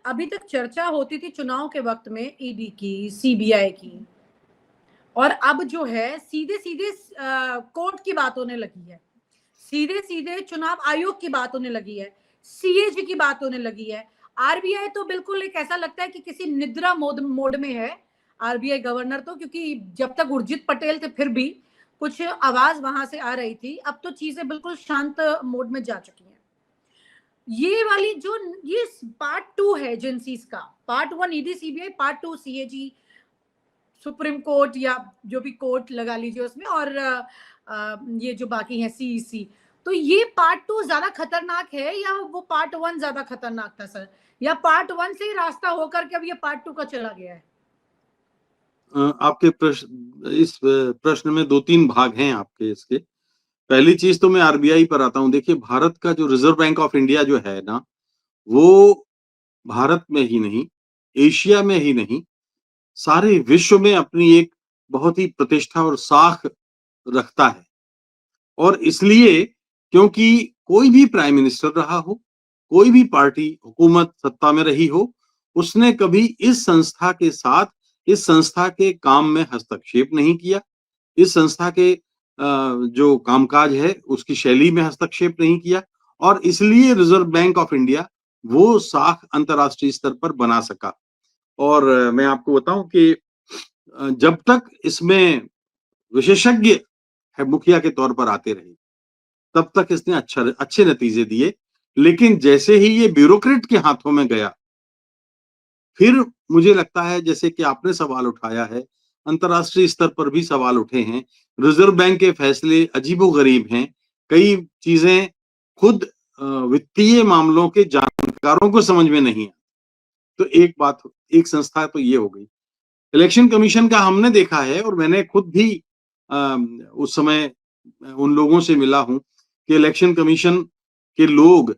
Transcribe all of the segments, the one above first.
अभी तक चर्चा होती थी चुनाव के वक्त में ईडी की, सीबीआई की, और अब जो है सीधे सीधे कोर्ट की बात होने लगी है, सीधे सीधे चुनाव आयोग की बात होने लगी है, सीएजी की बात होने लगी है। आरबीआई तो बिल्कुल एक ऐसा लगता है कि किसी निद्रा मोड में है आरबीआई गवर्नर तो, क्योंकि जब तक उर्जित पटेल थे फिर भी कुछ आवाज वहां से आ रही थी, अब तो चीजें बिल्कुल शांत मोड में जा चुकी हैं। ये वाली जो ये पार्ट 2 है एजेंसीज का, part 1 ED CBI, part 2 CAG, supreme court या जो भी कोर्ट लगा लीजिए उसमें, और ये जो बाकी है सीईसी, तो ये पार्ट 2 ज्यादा खतरनाक है या वो पार्ट 1 ज्यादा खतरनाक था सर, या पार्ट 1 से ही रास्ता होकर के अब ये पार्ट 2 का चला गया है? आपके प्रश्न, इस प्रश्न में 2-3 भाग हैं आपके इसके। पहली चीज तो मैं आरबीआई पर आता हूं। देखिए, भारत का जो रिजर्व बैंक ऑफ इंडिया जो है ना, वो भारत में ही नहीं, एशिया में ही नहीं, सारे विश्व में अपनी एक बहुत ही प्रतिष्ठा और साख रखता है। और इसलिए, क्योंकि कोई भी प्राइम मिनिस्टर रहा हो, कोई भी पार्टी हुकूमत सत्ता में रही हो, उसने कभी इस संस्था के साथ, इस संस्था के काम में हस्तक्षेप नहीं किया, इस संस्था के जो कामकाज है उसकी शैली में हस्तक्षेप नहीं किया, और इसलिए रिजर्व बैंक ऑफ इंडिया वो साख अंतर्राष्ट्रीय स्तर पर बना सका। और मैं आपको बताऊं कि जब तक इसमें विशेषज्ञ है मुखिया के तौर पर आते रहे, तब तक इसने अच्छे नतीजे दिए। लेकिन जैसे ही ये ब्यूरोक्रेट के हाथों में गया, फिर मुझे लगता है, जैसे कि आपने सवाल उठाया है, अंतर्राष्ट्रीय स्तर पर भी सवाल उठे हैं। रिजर्व बैंक के फैसले अजीबोगरीब हैं। कई चीजें खुद वित्तीय मामलों के जानकारों को समझ में नहीं आती। तो एक बात, एक संस्था तो ये हो गई। इलेक्शन कमीशन का हमने देखा है, और मैंने खुद भी उस समय उन लोगों से मिला हूं कि इलेक्शन कमीशन के लोग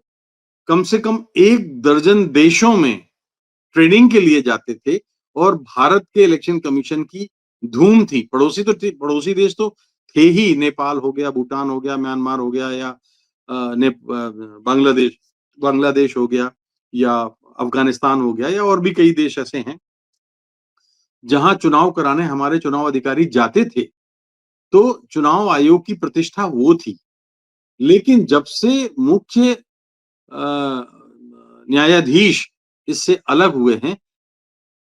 कम से कम 1 दर्जन देशों में ट्रेनिंग के लिए जाते थे, और भारत के इलेक्शन कमीशन की धूम थी। पड़ोसी देश तो थे ही, नेपाल हो गया, भूटान हो गया, म्यांमार हो गया, या बांग्लादेश बांग्लादेश हो गया, या अफगानिस्तान हो गया, या और भी कई देश ऐसे हैं जहां चुनाव कराने हमारे चुनाव अधिकारी जाते थे। तो चुनाव आयोग की प्रतिष्ठा वो थी। लेकिन जब से मुख्य न्यायाधीश इससे अलग हुए हैं,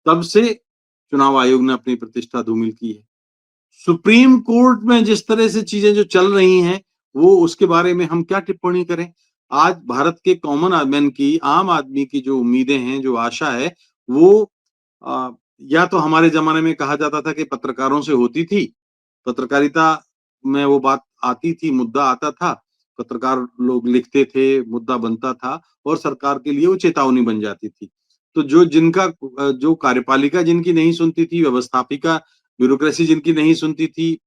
तब से चुनाव आयोग ने अपनी प्रतिष्ठा धूमिल की है। सुप्रीम कोर्ट में जिस तरह से चीजें जो चल रही हैं, वो उसके बारे में हम क्या टिप्पणी करें। आज भारत के कॉमन मैन की, आम आदमी की जो उम्मीदें हैं, जो आशा है, वो या तो हमारे जमाने में कहा जाता था कि पत्रकारों से होती थी, पत्रकारिता में वो बात आती थी, मुद्दा आता था, पत्रकार लोग लिखते थे, मुद्दा बनता था, और सरकार के लिए वो चेतावनी बन जाती थी। तो जो कार्यपालिका जिनकी नहीं सुनती थी, व्यवस्थापिका ब्यूरोक्रेसी जिनकी नहीं सुनती थी,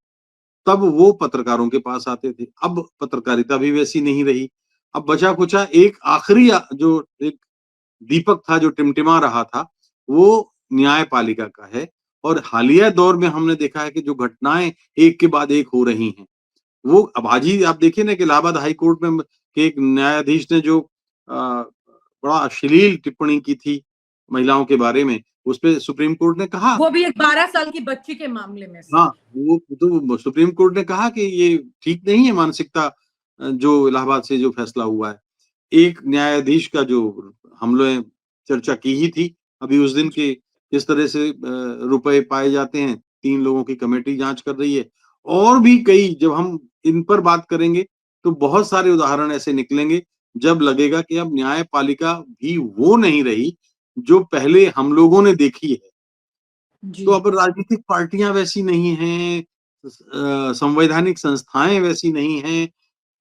तब वो पत्रकारों के पास आते थे। अब पत्रकारिता भी वैसी नहीं रही। अब बचा कुचा एक आखिरी जो एक दीपक था जो टिमटिमा रहा था, वो न्यायपालिका का है। और हालिया दौर में हमने देखा है कि जो घटनाएं एक के बाद एक हो रही हैं, वो अब आज ही आप देखिए ना कि इलाहाबाद हाई कोर्ट में के एक न्यायाधीश ने जो बड़ा अश्लील टिप्पणी की थी महिलाओं के बारे में, उस पे सुप्रीम कोर्ट ने कहा, वो भी एक 12 साल की बच्ची के मामले में हाँ, वो तो सुप्रीम कोर्ट ने कहा कि ये ठीक नहीं है मानसिकता, जो इलाहाबाद से जो फैसला हुआ है। एक न्यायाधीश का जो हमने चर्चा की ही थी अभी उस दिन के, किस तरह से रुपए पाए जाते हैं, 3 लोगों की कमेटी जांच कर रही है, और भी कई, जब हम इन पर बात करेंगे तो बहुत सारे उदाहरण ऐसे निकलेंगे जब लगेगा कि अब न्यायपालिका भी वो नहीं रही जो पहले हम लोगों ने देखी है। तो अब राजनीतिक पार्टियां वैसी नहीं हैं, संवैधानिक संस्थाएं वैसी नहीं हैं,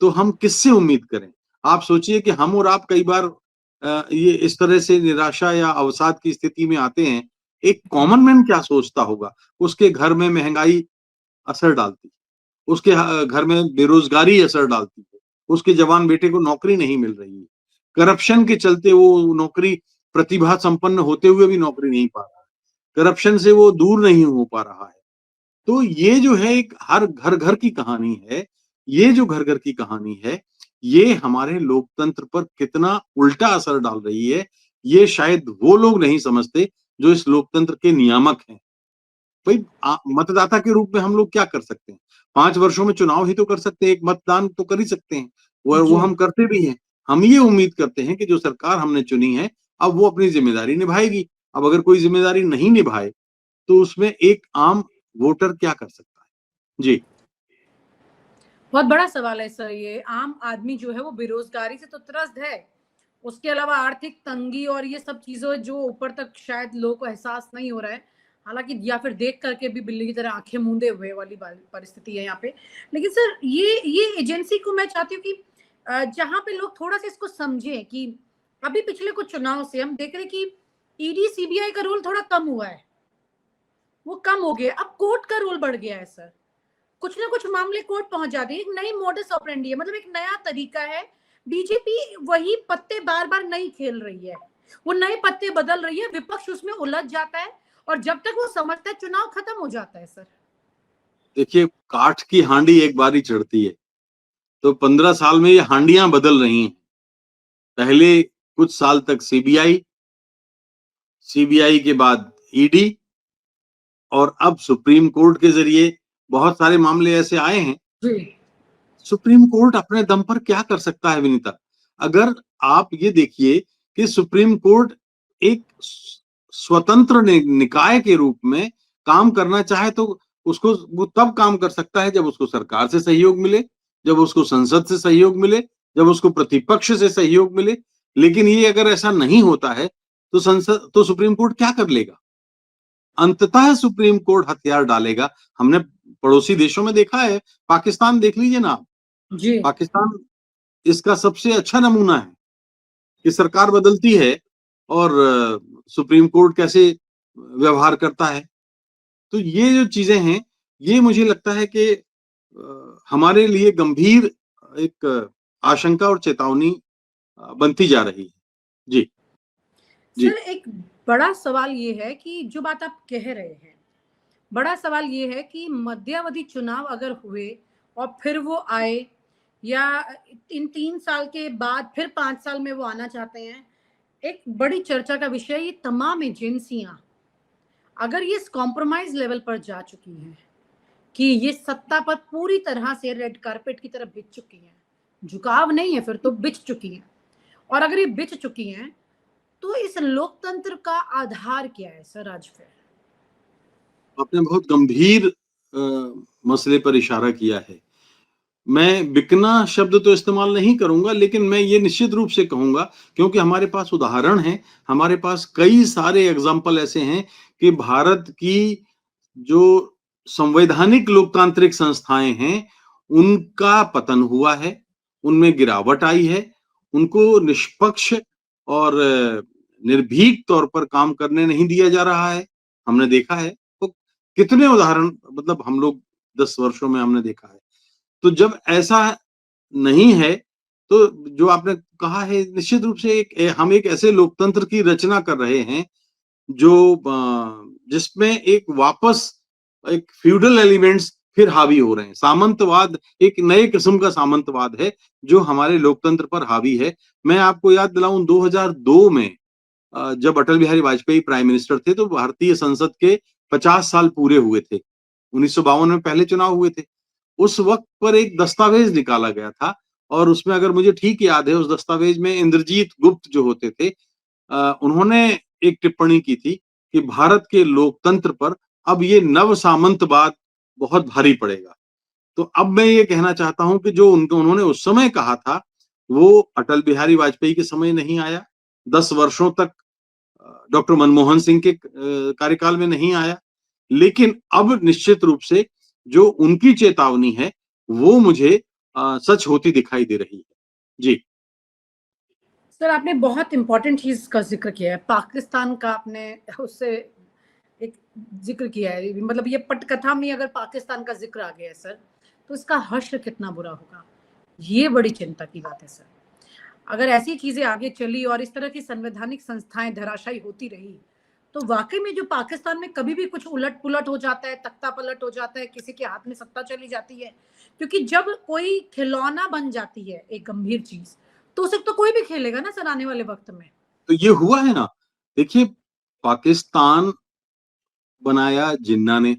तो हम किससे उम्मीद करें। आप सोचिए कि हम और आप कई बार ये इस तरह से निराशा या अवसाद की स्थिति में आते हैं, एक कॉमन मैन क्या सोचता होगा। उसके घर में महंगाई असर डालती है, उसके घर में बेरोजगारी असर डालती है, उसके जवान बेटे को नौकरी नहीं मिल रही है, करप्शन के चलते वो नौकरी, प्रतिभा संपन्न होते हुए भी नौकरी नहीं पा रहा है, करप्शन से वो दूर नहीं हो पा रहा है। तो ये जो है एक हर घर घर की कहानी है। ये जो घर घर की कहानी है, ये हमारे लोकतंत्र पर कितना उल्टा असर डाल रही है, ये शायद वो लोग नहीं समझते जो इस लोकतंत्र के नियामक हैं। भाई मतदाता के रूप में हम लोग क्या कर सकते हैं? 5 वर्षों में चुनाव ही तो कर सकते हैं, एक मतदान तो कर ही सकते हैं। वो जी। हम करते भी हैं। हम ये उम्मीद करते हैं कि जो सरकार हमने चुनी है, अब वो अपनी ज़िम्मेदारी निभाएगी। अब अगर कोई ज़िम्मेदारी नहीं निभाए, तो उसमें एक आम वोटर क्या कर सकता है? जी। बहुत बड़ा सवाल है सर ये। आम आदमी जो है वो बेरोजगारी से तो त्रस्त है। उसके अलावा आर्थिक तंगी और ये सब चीज़ें जो ऊपर तक शायद लोगों को एहसास नहीं हो रहा है। हालाँकि या फिर देख करके भी बिल्ली की तरह आँखें मूंदे हुए वाली परिस्थिति है यहाँ पे। लेकिन सर ये एजेंसी को मैं चाहती हूँ कि जहाँ पे लोग थोड़ा-सा इसको समझें कि अभी पिछले कुछ चुनाव से हम देख रहे हैं कि ईडी, सीबीआई का रोल थोड़ा कम हुआ है। वो कम हो गया। अब कोर्ट का रोल बढ़ गया है सर। कुछ ना कुछ मामले कोर्ट पहुंच जाते हैं। एक नई मोडस ऑपरेंडी है, मतलब एक नया तरीका है। बीजेपी वही पत्ते बार बार नहीं खेल रही है, वो नए पत्ते बदल रही है, विपक्ष उसमें उलझ जाता है और जब तक वो समझता है चुनाव खत्म हो जाता है सर। देखिए, काठ की हांडी एक बार ही चढ़ती है, तो 15 साल में ये हांडियाँ बदल रही हैं। पहले कुछ साल तक सीबीआई, सीबीआई के बाद ईडी और अब सुप्रीम कोर्ट के ज़रिए बहुत सारे मामले ऐसे आए हैं। जी। सुप्रीम कोर्ट अपने दम पर क्या कर सकता है विनीता? अगर आप ये देखिए कि सुप्रीम कोर्ट एक स्वतंत्र निकाय के रूप में काम करना चाहे तो उसको वो तब काम कर सकता है जब उसको सरकार से सहयोग मिले, जब उसको संसद से सहयोग मिले, जब उसको प्रतिपक्ष से सहयोग मिले। लेकिन ये अगर ऐसा नहीं होता है तो संसद तो सुप्रीम कोर्ट क्या कर लेगा? अंततः सुप्रीम कोर्ट हथियार डालेगा। हमने पड़ोसी देशों में देखा है, पाकिस्तान देख लीजिए ना आप। जी। पाकिस्तान इसका सबसे अच्छा नमूना है कि सरकार बदलती है और सुप्रीम कोर्ट कैसे व्यवहार करता है। तो ये जो चीजें हैं, ये मुझे लगता है कि हमारे लिए गंभीर एक आशंका और चेतावनी बनती जा रही है। जी, सर जी। एक बड़ा सवाल ये है कि जो बात आप कह रहे हैं, बड़ा सवाल ये है कि मध्यावधि चुनाव अगर हुए और फिर वो आए या इन 3 साल के बाद फिर 5 साल में वो आना चाहते हैं, एक बड़ी चर्चा का विषय ये तमाम एजेंसियां अगर ये कॉम्प्रोमाइज लेवल पर जा चुकी हैं कि ये सत्ता पर पूरी तरह से रेड कारपेट की तरफ बिछ चुकी हैं, झुकाव नहीं है फिर तो बिछ चुकी हैं, और अगर ये बिछ चुकी हैं तो इस लोकतंत्र का आधार क्या है सर आज फिर? आपने बहुत गंभीर मसले पर इशारा किया है। मैं बिकना शब्द तो इस्तेमाल नहीं करूँगा, लेकिन मैं ये निश्चित रूप से कहूँगा क्योंकि हमारे पास उदाहरण हैं, हमारे पास कई सारे एग्ज़ाम्पल ऐसे हैं कि भारत की जो संवैधानिक लोकतांत्रिक संस्थाएँ हैं, उनका पतन हुआ है, उनमें गिरावट आई है, उनको निष्पक्ष और निर्भीक तौर पर काम करने नहीं दिया जा रहा है, हमने देखा है। तो कितने उदाहरण मतलब हम लोग 10 वर्षों में हमने देखा है। तो जब ऐसा नहीं है, तो जो आपने कहा है निश्चित रूप से हम एक ऐसे लोकतंत्र की रचना कर रहे हैं जो जिसमें एक वापस एक फ्यूडल एलिमेंट्स फिर हावी हो रहे हैं। सामंतवाद एक नए किस्म का सामंतवाद है जो हमारे लोकतंत्र पर हावी है। मैं आपको याद दिलाऊं 2002 में जब अटल बिहारी वाजपेयी प्राइम मिनिस्टर थे तो भारतीय संसद के 50 साल पूरे हुए थे। 1952 में पहले चुनाव हुए थे। उस वक्त पर एक दस्तावेज निकाला गया था और उसमें अगर मुझे ठीक याद है उस दस्तावेज में इंद्रजीत गुप्त जो होते थे उन्होंने एक टिप्पणी की थी कि भारत के लोकतंत्र पर अब ये नव सामंतवाद बहुत भारी पड़ेगा। तो अब मैं ये कहना चाहता हूं कि जो उनको उन्होंने उस समय कहा था वो अटल बिहारी वाजपेयी के समय नहीं आया। 10 वर्षों तक डॉक्टर मनमोहन सिंह के कार्यकाल में नहीं आया। लेकिन अब निश्चित रूप से जो उनकी चेतावनी है वो मुझे सच होती दिखाई दे रही है। जी। सर आपने बहुत इंपॉर्टेंट चीज का जिक्र किया है, पाकिस्तान का आपने उससे एक जिक्र किया है, मतलब ये पटकथा में अगर पाकिस्तान का जिक्र आ गया है सर, तो इसका हश्र कितना बुरा होगा, ये बड़ी चिंता की बात है सर। अगर ऐसी चीजें आगे चली और इस तरह की संवैधानिक संस्थाएं धराशायी होती रही, तो वाकई में जो पाकिस्तान में कभी भी कुछ उलट पुलट हो जाता है, तख्ता पलट हो जाता है, किसी के हाथ में सत्ता चली जाती है, क्योंकि जब कोई खिलौना बन जाती है एक गंभीर चीज, तो उसे तो कोई भी खेलेगा ना सर आने वाले वक्त में। तो ये हुआ है ना। देखिए, पाकिस्तान बनाया जिन्ना ने,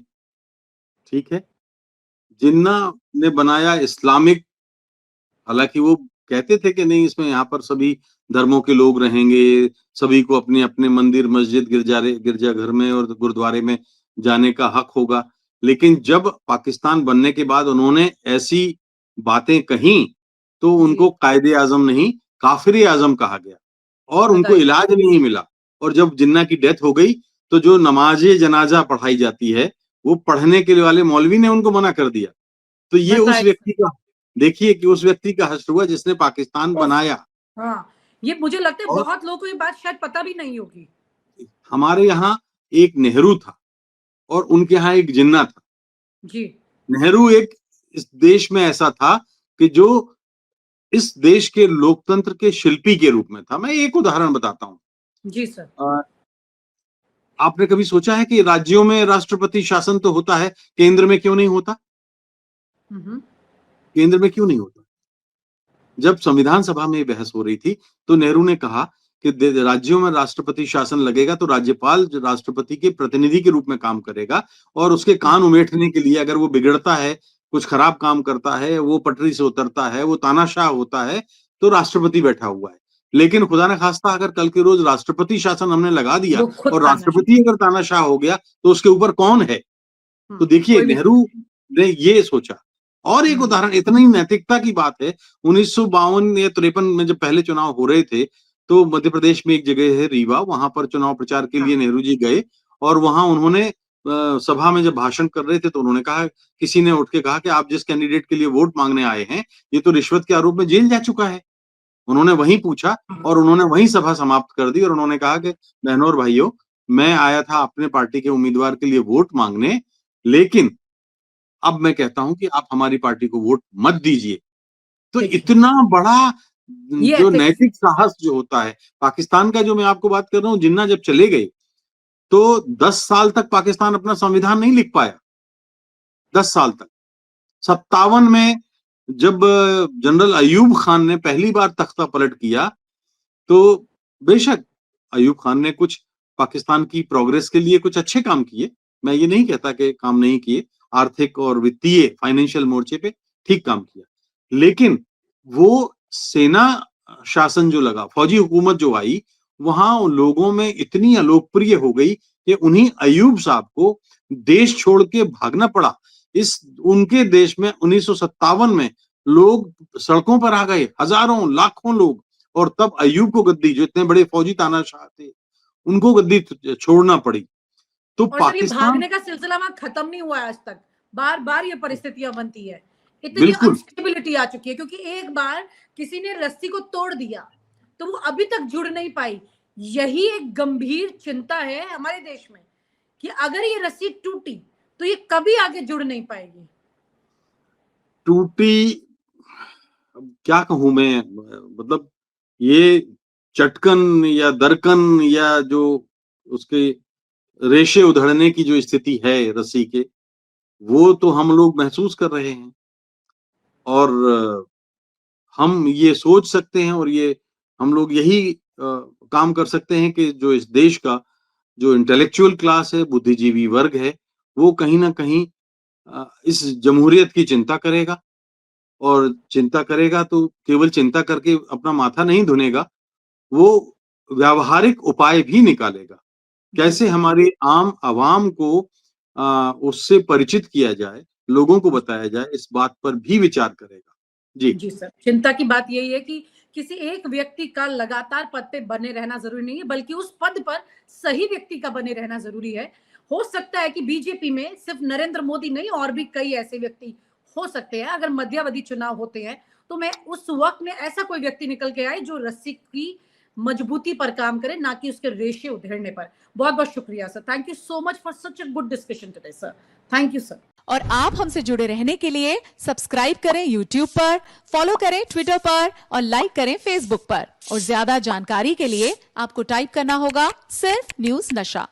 ठीक है, जिन्ना ने बनाया इस्लामिक, हालांकि वो कहते थे कि नहीं, इसमें यहाँ पर सभी धर्मों के लोग रहेंगे, सभी को अपने अपने मंदिर, मस्जिद, गिरजाघर में और गुरुद्वारे में जाने का हक होगा। लेकिन जब पाकिस्तान बनने के बाद उन्होंने ऐसी बातें कही, तो उनको कायदे आजम नहीं, काफिर आजम कहा गया और उनको इलाज नहीं मिला। और जब जिन्ना की डेथ हो गई, तो जो नमाजे जनाजा पढ़ाई जाती है, वो पढ़ने के वाले मौलवी ने उनको मना कर दिया। तो ये उस व्यक्ति का, देखिए कि उस व्यक्ति का हश्र हुआ जिसने पाकिस्तान बनाया। हाँ, ये मुझे लगता है बहुत लोगों को ये बात शायद पता भी नहीं होगी। हमारे यहाँ एक नेहरू था और उनके यहाँ एक जिन्ना था जी। नेहरू एक इस देश में ऐसा था कि जो इस देश के लोकतंत्र के शिल्पी के रूप में था। मैं एक उदाहरण बताता हूँ। जी सर। आपने कभी सोचा है कि राज्यों में राष्ट्रपति शासन तो होता है, केंद्र में क्यों नहीं होता? केंद्र में क्यों नहीं होता? जब संविधान सभा में बहस हो रही थी, तो नेहरू ने कहा कि राज्यों में राष्ट्रपति शासन लगेगा तो राज्यपाल राष्ट्रपति के प्रतिनिधि के रूप में काम करेगा और उसके कान उमेठने के लिए अगर वो बिगड़ता है, कुछ खराब काम करता है, वो पटरी से उतरता है, वो तानाशाह होता है, तो राष्ट्रपति बैठा हुआ है। लेकिन खुदा न खास्ता अगर कल के रोज राष्ट्रपति शासन हमने लगा दिया और राष्ट्रपति अगर तानाशाह हो गया, तो उसके ऊपर कौन है? तो देखिए, नेहरू ने ये सोचा। और एक उदाहरण, इतना ही नैतिकता की बात है, 1952 या 53 में जब पहले चुनाव हो रहे थे, तो मध्य प्रदेश में एक जगह है रीवा, वहां पर चुनाव प्रचार के लिए नेहरू जी गए और वहां उन्होंने सभा में जब भाषण कर रहे थे, तो उन्होंने कहा, किसी ने उठ के कहा कि आप जिस कैंडिडेट के लिए वोट मांगने आए हैं, ये तो रिश्वत के आरोप में जेल जा चुका है। उन्होंने वहीं पूछा और उन्होंने वहीं सभा समाप्त कर दी और उन्होंने कहा कि बहनों और भाइयों, मैं आया था अपने पार्टी के उम्मीदवार के लिए वोट मांगने, लेकिन अब मैं कहता हूं कि आप हमारी पार्टी को वोट मत दीजिए। तो इतना बड़ा जो नैतिक साहस जो होता है पाकिस्तान का, जो मैं आपको बात कर रहा हूं, जिन्ना जब चले गए तो 10 साल तक पाकिस्तान अपना संविधान नहीं लिख पाया। 10 साल तक। 57 में जब जनरल अयूब खान ने पहली बार तख्ता पलट किया, तो बेशक अयूब खान ने कुछ पाकिस्तान की प्रोग्रेस के लिए कुछ अच्छे काम किए, मैं ये नहीं कहता कि काम नहीं किए, आर्थिक और वित्तीय फाइनेंशियल मोर्चे पे ठीक काम किया। लेकिन वो सेना शासन जो लगा, फौजी हुकूमत जो आई, वहां लोगों में इतनी अलोकप्रिय हो गई कि उन्हीं अयूब साहब को देश छोड़ के भागना पड़ा। इस उनके देश में 1957 में लोग सड़कों पर आ गए, हजारों लाखों लोग, और तब अयूब को गद्दी, जो इतने बड़े फौजी तानाशाह थे, उनको गद्दी छोड़ना पड़ी। तो और पाकिस्तान, भागने का सिलसिला वहां खत्म नहीं हुआ आज तक, बार बार ये परिस्थितियां बनती है, इतनी अनस्टेबिलिटी आ चुकी है, क्योंकि एक बार किसी ने रस्सी को तोड़ दिया तो वो अभी तक जुड़ नहीं पाई। यही एक गंभीर चिंता है हमारे देश में कि अगर ये रस्सी टूटी तो ये कभी आगे जुड़ नहीं पाएगी। टूटी, क्या कहूं मैं, मतलब ये चटकन या दरकन या जो उसके रेशे उधड़ने की जो स्थिति है रस्सी के, वो तो हम लोग महसूस कर रहे हैं। और हम ये सोच सकते हैं और ये हम लोग यही काम कर सकते हैं कि जो इस देश का जो इंटेलेक्चुअल क्लास है, बुद्धिजीवी वर्ग है, वो कहीं ना कहीं इस जमहूरियत की चिंता करेगा। और चिंता करेगा तो केवल चिंता करके अपना माथा नहीं धुनेगा, वो व्यावहारिक उपाय भी निकालेगा। कैसे हमारे आम आवाम को उससे परिचित किया जाए, लोगों को बताया जाए, इस बात पर भी विचार करेगा। जी सर, चिंता की बात यही है कि किसी एक व्यक्ति का लगातार पद पे बने रहना जरूरी नहीं है, बल्कि उस पद पर सही व्यक्ति का बने रहना जरूरी है। हो सकता है कि बीजेपी में सिर्फ नरेंद्र मोदी नहीं, और भी कई ऐसे व्यक्ति हो सकते हैं। अगर मध्यावधि चुनाव होते हैं तो मैं उस वक्त में ऐसा कोई व्यक्ति निकल के आए जो रस्सी की मजबूती पर काम करे, ना कि उसके रेशे उधेड़ने पर। बहुत बहुत शुक्रिया sir, thank you so much for such a good discussion today sir, thank you sir. और आप हमसे जुड़े रहने के लिए सब्सक्राइब करें YouTube पर, फॉलो करें Twitter पर और लाइक करें Facebook पर। और ज्यादा जानकारी के लिए आपको टाइप करना होगा सिर्फ न्यूज़ नशा।